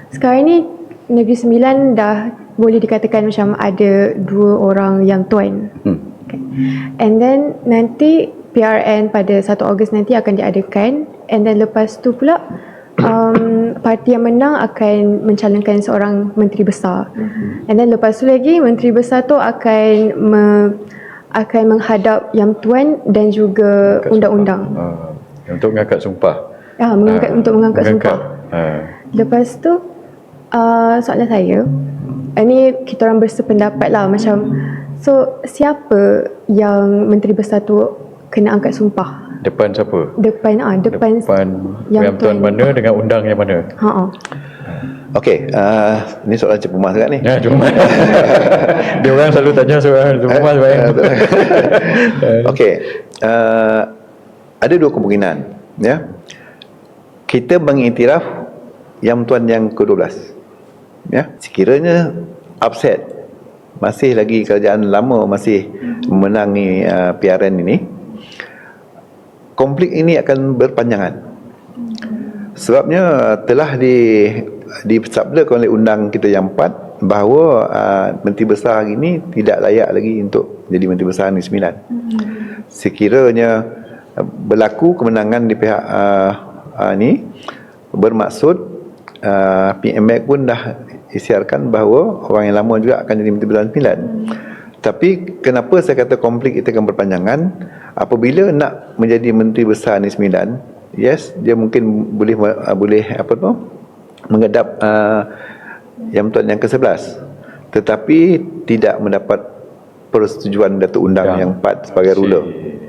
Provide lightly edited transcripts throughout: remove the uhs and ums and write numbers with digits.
Sekarang ni Negeri Sembilan dah boleh dikatakan macam ada 2 orang yang tuan. Okay. And then nanti PRN pada 1 Ogos nanti akan diadakan, and then lepas tu pula parti yang menang akan mencalonkan seorang menteri besar. And then lepas tu lagi menteri besar tu akan menghadap yang tuan dan juga undang-undang. Untuk mengangkat sumpah. Untuk mengangkat sumpah. Lepas tu soalan saya, ini kita orang bersependapat lah, macam so siapa yang menteri besar tu kena angkat sumpah? Depan siapa? Depan yang tuan mana dengan undang yang mana? Okey, ni soalan Cik Pumas kan ni? Ya, cuma dia orang selalu tanya soalan Cik Pumas. Okey, ada 2 kemungkinan, ya. Kita mengiktiraf yang tuan yang ke-12, ya. Sekiranya upset, masih lagi kerajaan lama masih memenangi PRN ini, konflik ini akan berpanjangan. Sebabnya telah disabdakan oleh undang kita yang 4 bahawa menteri besar hari ini tidak layak lagi untuk jadi menteri besar Negeri Sembilan. Sekiranya berlaku kemenangan di pihak ni, bermaksud PMX pun dah isiarkan bahawa orang yang lama juga akan jadi menteri besar Negeri Sembilan. Tapi kenapa saya kata konflik itu akan berpanjangan? Apabila nak menjadi menteri besar Negeri Sembilan, yes, dia mungkin boleh menghadap yang tuan yang ke-11, tetapi tidak mendapat persetujuan Datuk Undang yang 4 sebagai ruler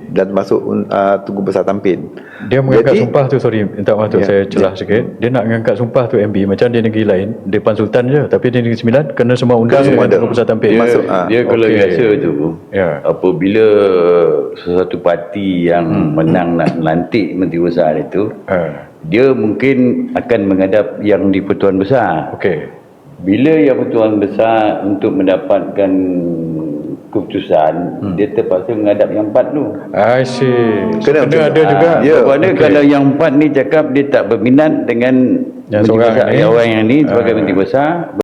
dan masuk Tunku Besar Tampin. Dia mengangkat sumpah tu, sorry, minta maaf tu, saya celah sikit. Dia nak mengangkat sumpah tu MB macam di negeri lain, depan Sultan je, tapi di Negeri Sembilan kena semua undang semua Tunku Besar Tampin. Dia kalau biasa tu, apabila sesuatu parti yang menang nak lantik menteri besar itu, dia mungkin akan menghadap yang di-Pertuan Besar. Bila yang Pertuan Besar untuk mendapatkan keputusan, dia terpaksa menghadap yang 4 tu. I see. Kena ada juga. Kerana kalau yang 4 ni cakap dia tak berminat dengan yang orang yang ni sebagai menteri besar,